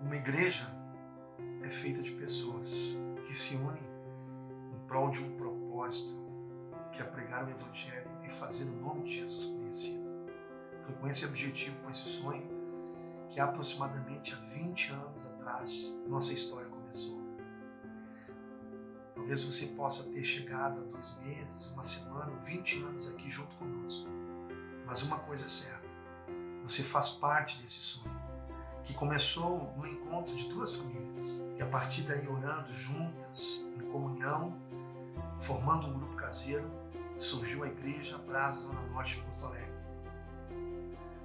Uma igreja é feita de pessoas que se unem em prol de um propósito, que é pregar o Evangelho e fazer o nome de Jesus conhecido. Foi com esse objetivo, com esse sonho, que aproximadamente há 20 anos atrás nossa história começou. Talvez você possa ter chegado há 2 meses, uma semana, 20 anos aqui junto conosco. Mas uma coisa é certa, você faz parte desse sonho, que começou no encontro de 2 famílias, e a partir daí orando juntas, em comunhão, formando um grupo caseiro, surgiu a Igreja Brasa Zona Norte de Porto Alegre.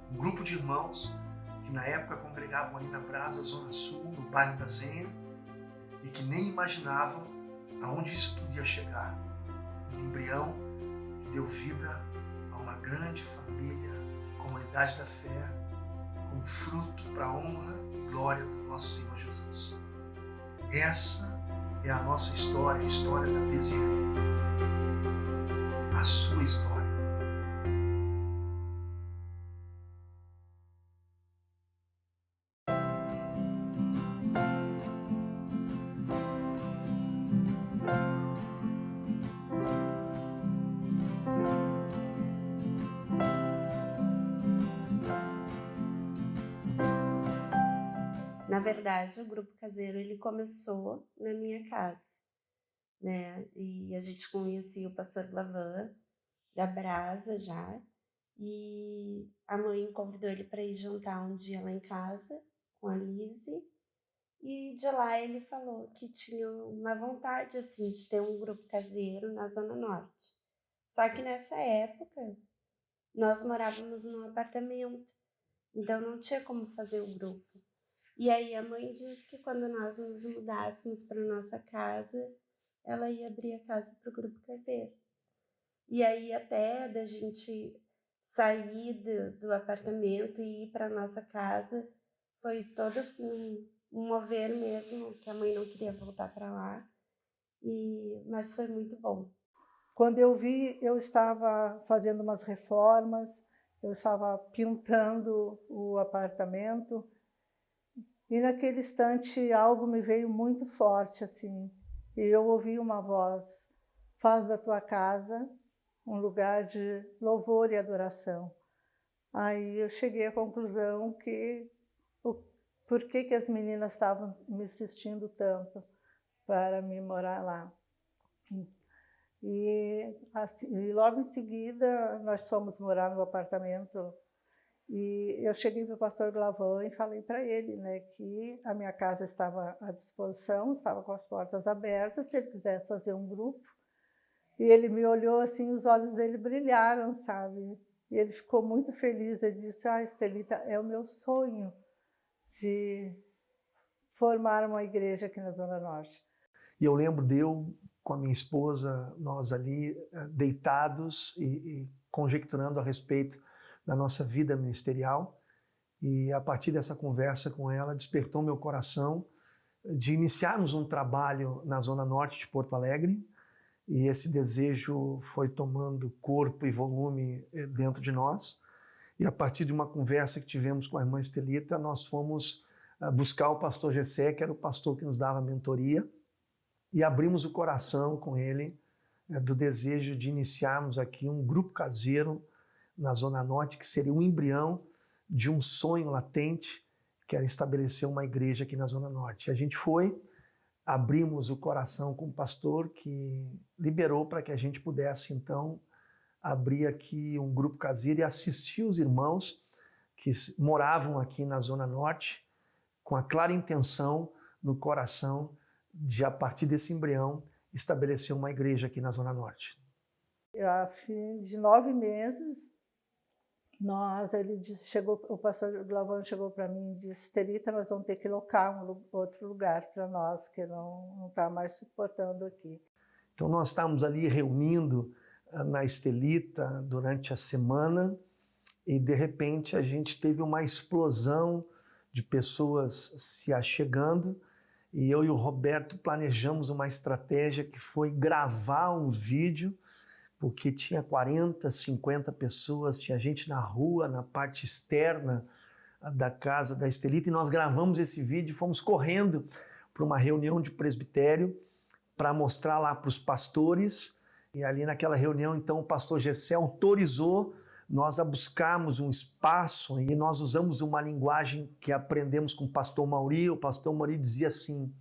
Um grupo de irmãos que na época congregavam ali na Brasa Zona Sul, no bairro da Zenha, e que nem imaginavam aonde isso tudo ia chegar. Um embrião que deu vida a uma grande família, comunidade da fé, com fruto para a honra e glória do nosso Senhor Jesus. Essa é a nossa história, a história da BZN. A sua história. Na verdade, o grupo caseiro ele começou na minha casa, né? E a gente conhecia o pastor Lavan, da Brasa já, e a mãe convidou ele para ir jantar um dia lá em casa com a Lise, e de lá ele falou que tinha uma vontade assim de ter um grupo caseiro na Zona Norte. Só que nessa época nós morávamos num apartamento, então não tinha como fazer o grupo. E aí a mãe disse que quando nós nos mudássemos para nossa casa, ela ia abrir a casa para o grupo caseiro. E aí até da gente sair do apartamento e ir para nossa casa, foi todo assim um mover mesmo, que a mãe não queria voltar para lá, mas foi muito bom. Quando eu vi, eu estava fazendo umas reformas, eu estava pintando o apartamento, e naquele instante algo me veio muito forte, assim, e eu ouvi uma voz: faz da tua casa um lugar de louvor e adoração. Aí eu cheguei à conclusão que por que as meninas estavam me insistindo tanto para me morar lá. E logo em seguida nós fomos morar no apartamento. E eu cheguei para o pastor Glavan e falei para ele, né, que a minha casa estava à disposição, estava com as portas abertas, se ele quisesse fazer um grupo. E ele me olhou assim, os olhos dele brilharam, sabe? E ele ficou muito feliz, ele disse: Estelita, é o meu sonho de formar uma igreja aqui na Zona Norte. E eu lembro de eu, com a minha esposa, nós ali deitados e conjecturando a respeito da nossa vida ministerial, e a partir dessa conversa com ela despertou meu coração de iniciarmos um trabalho na Zona Norte de Porto Alegre, e esse desejo foi tomando corpo e volume dentro de nós, e a partir de uma conversa que tivemos com a irmã Estelita, nós fomos buscar o pastor Gessé, que era o pastor que nos dava mentoria, e abrimos o coração com ele do desejo de iniciarmos aqui um grupo caseiro na Zona Norte, que seria um embrião de um sonho latente, que era estabelecer uma igreja aqui na Zona Norte. E a gente foi, abrimos o coração com o pastor, que liberou para que a gente pudesse, então, abrir aqui um grupo caseiro e assistir os irmãos que moravam aqui na Zona Norte, com a clara intenção no coração de, a partir desse embrião, estabelecer uma igreja aqui na Zona Norte. A fim de 9 meses, o pastor Glavan chegou para mim e disse: Estelita, nós vamos ter que locar outro lugar para nós, que não está mais suportando aqui. Então nós estávamos ali reunindo na Estelita durante a semana, e de repente a gente teve uma explosão de pessoas se achegando, e eu e o Roberto planejamos uma estratégia que foi gravar um vídeo, porque tinha 40, 50 pessoas, tinha gente na rua, na parte externa da casa da Estelita, e nós gravamos esse vídeo e fomos correndo para uma reunião de presbitério para mostrar lá para os pastores. E ali naquela reunião, então, o pastor Gessé autorizou nós a buscarmos um espaço, e nós usamos uma linguagem que aprendemos com o pastor Mauri. O pastor Mauri dizia assim: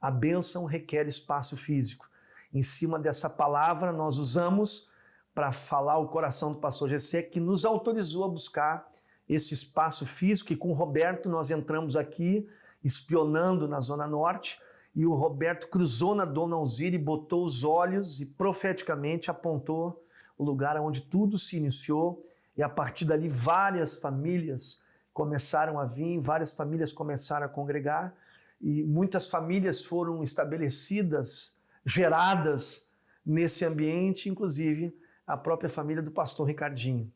a bênção requer espaço físico. Em cima dessa palavra, nós usamos para falar o coração do pastor Gessé, que nos autorizou a buscar esse espaço físico. E com o Roberto nós entramos aqui espionando na Zona Norte, e o Roberto cruzou na Dona Alzira e botou os olhos e profeticamente apontou o lugar onde tudo se iniciou, e a partir dali várias famílias começaram a vir, várias famílias começaram a congregar, e muitas famílias foram estabelecidas, geradas nesse ambiente, inclusive a própria família do pastor Ricardinho.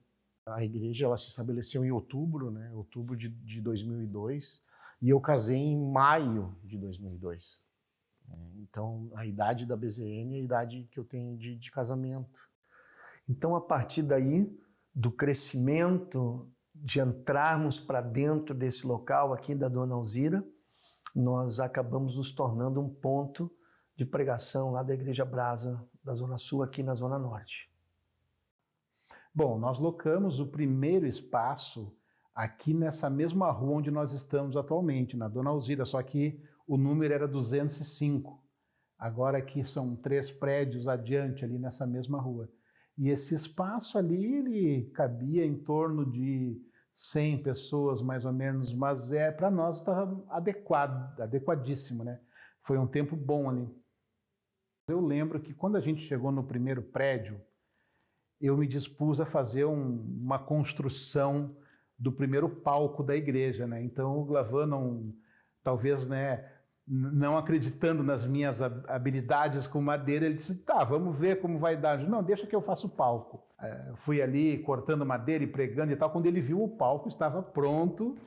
A igreja ela se estabeleceu em outubro, né? Outubro de 2002, e eu casei em maio de 2002. Então, a idade da BZN é a idade que eu tenho de casamento. Então, a partir daí, do crescimento, de entrarmos para dentro desse local aqui da Dona Alzira, nós acabamos nos tornando um ponto de pregação lá da Igreja Brasa da Zona Sul, aqui na Zona Norte. Bom, nós locamos o primeiro espaço aqui nessa mesma rua onde nós estamos atualmente, na Dona Alzira, só que o número era 205. Agora aqui são 3 prédios adiante ali nessa mesma rua. E esse espaço ali, ele cabia em torno de 100 pessoas, mais ou menos, mas para nós estava adequadíssimo, né? Foi um tempo bom ali. Eu lembro que quando a gente chegou no primeiro prédio, eu me dispus a fazer uma construção do primeiro palco da igreja, né? Então o Glavan talvez, né, não acreditando nas minhas habilidades com madeira, ele disse: tá, vamos ver como vai dar. Não, deixa que eu faço o palco. Fui ali cortando madeira e pregando e tal. Quando ele viu o palco, estava pronto,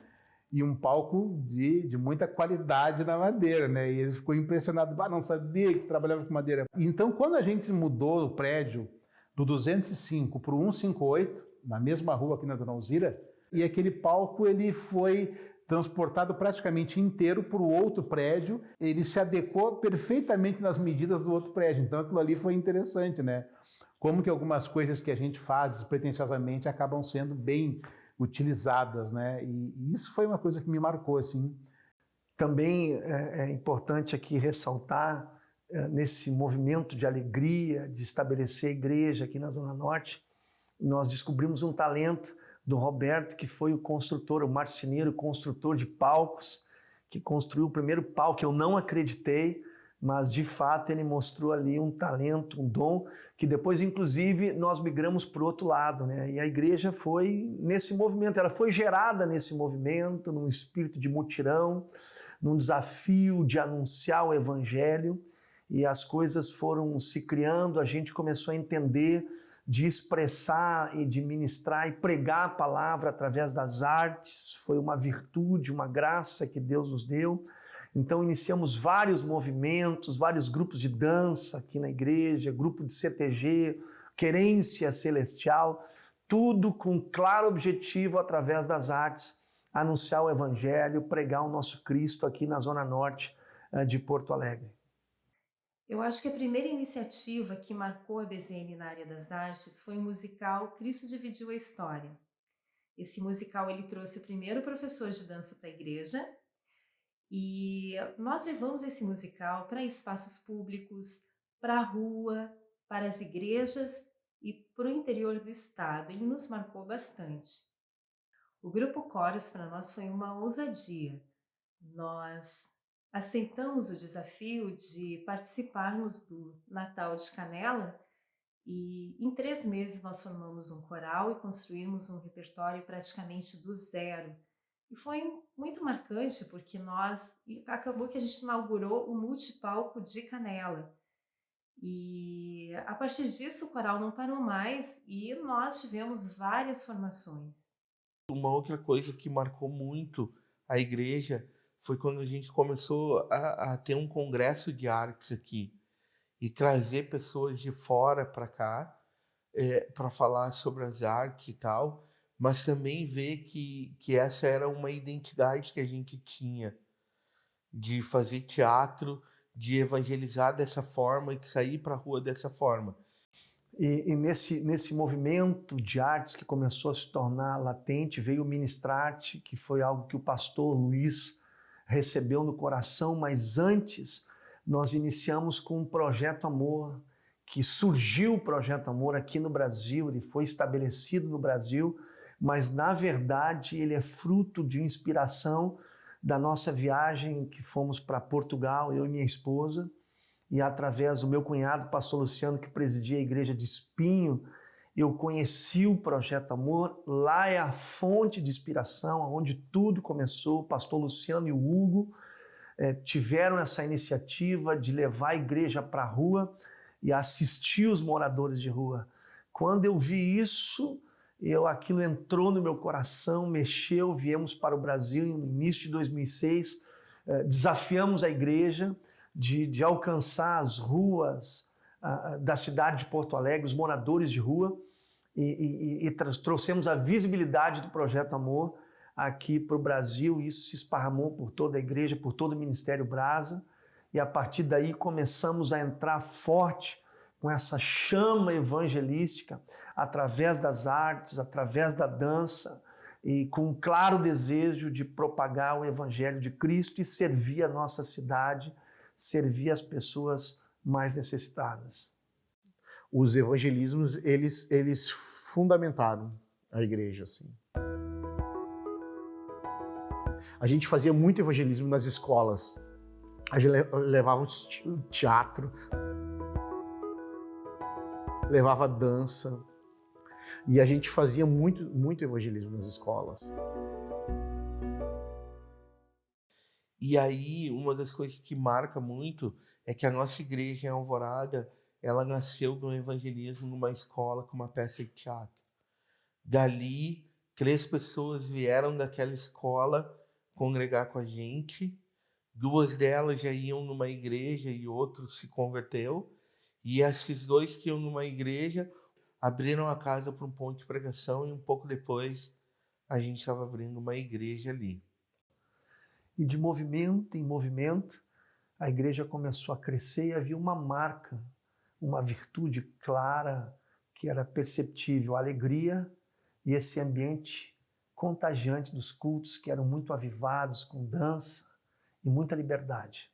e um palco de muita qualidade na madeira, né? E ele ficou impressionado: não sabia que trabalhava com madeira. Então, quando a gente mudou o prédio do 205 para o 158, na mesma rua aqui na Dona Alzira, e aquele palco ele foi transportado praticamente inteiro para o outro prédio, ele se adequou perfeitamente nas medidas do outro prédio. Então aquilo ali foi interessante, né? Como que algumas coisas que a gente faz despretensiosamente acabam sendo bem utilizadas, né? E isso foi uma coisa que me marcou, assim. Também é importante aqui ressaltar, nesse movimento de alegria, de estabelecer a igreja aqui na Zona Norte, nós descobrimos um talento do Roberto, que foi o construtor, o marceneiro, construtor de palcos, que construiu o primeiro palco. Eu não acreditei, mas de fato ele mostrou ali um talento, um dom, que depois inclusive nós migramos para o outro lado, né? E a igreja foi nesse movimento, ela foi gerada nesse movimento, num espírito de mutirão, num desafio de anunciar o evangelho, e as coisas foram se criando, a gente começou a entender de expressar e de ministrar e pregar a palavra através das artes. Foi uma virtude, uma graça que Deus nos deu. Então iniciamos vários movimentos, vários grupos de dança aqui na igreja, grupo de CTG, Querência Celestial, tudo com claro objetivo, através das artes, anunciar o evangelho, pregar o nosso Cristo aqui na Zona Norte de Porto Alegre. Eu acho que a primeira iniciativa que marcou a BZN na área das artes foi o musical Cristo Dividiu a História. Esse musical ele trouxe o primeiro professor de dança para a igreja, e nós levamos esse musical para espaços públicos, para a rua, para as igrejas e para o interior do estado. Ele nos marcou bastante. O Grupo Coros para nós foi uma ousadia. Nós aceitamos o desafio de participarmos do Natal de Canela, e em 3 meses nós formamos um coral e construímos um repertório praticamente do zero. E foi muito marcante, porque acabou que a gente inaugurou o multipalco de Canela. E a partir disso o coral não parou mais e nós tivemos várias formações. Uma outra coisa que marcou muito a igreja foi quando a gente começou a ter um congresso de artes aqui e trazer pessoas de fora para cá para falar sobre as artes e tal, mas também ver que essa era uma identidade que a gente tinha, de fazer teatro, de evangelizar dessa forma e de sair para a rua dessa forma. E nesse movimento de artes que começou a se tornar latente, veio o Ministrarte, que foi algo que o pastor Luiz recebeu no coração, mas antes nós iniciamos com um Projeto Amor, que surgiu o Projeto Amor aqui no Brasil, ele foi estabelecido no Brasil, mas na verdade ele é fruto de inspiração da nossa viagem que fomos para Portugal, eu e minha esposa, e através do meu cunhado, pastor Luciano, que presidia a igreja de Espinho, eu conheci o Projeto Amor. Lá é a fonte de inspiração, onde tudo começou. O pastor Luciano e o Hugo tiveram essa iniciativa de levar a igreja para a rua e assistir os moradores de rua. Quando eu vi isso, aquilo entrou no meu coração, mexeu, viemos para o Brasil no início de 2006, desafiamos a igreja de alcançar as ruas da cidade de Porto Alegre, os moradores de rua, e trouxemos a visibilidade do Projeto Amor aqui para o Brasil. Isso se esparramou por toda a igreja, por todo o Ministério Brasa, e a partir daí começamos a entrar forte com essa chama evangelística, através das artes, através da dança, e com um claro desejo de propagar o Evangelho de Cristo e servir a nossa cidade, servir as pessoas mais necessitadas. Os evangelismos, eles fundamentaram a igreja, assim. A gente fazia muito evangelismo nas escolas. A gente levava o teatro, levava dança, e a gente fazia muito evangelismo nas escolas. E aí, uma das coisas que marca muito é que a nossa igreja em Alvorada, ela nasceu do evangelismo numa escola com uma peça de teatro. Dali, 3 pessoas vieram daquela escola congregar com a gente. 2 delas já iam numa igreja e outro se converteu. E esses 2 que iam numa igreja abriram a casa para um ponto de pregação, e um pouco depois a gente estava abrindo uma igreja ali. E de movimento em movimento, a igreja começou a crescer e havia uma marca, uma virtude clara que era perceptível, a alegria e esse ambiente contagiante dos cultos que eram muito avivados, com dança e muita liberdade.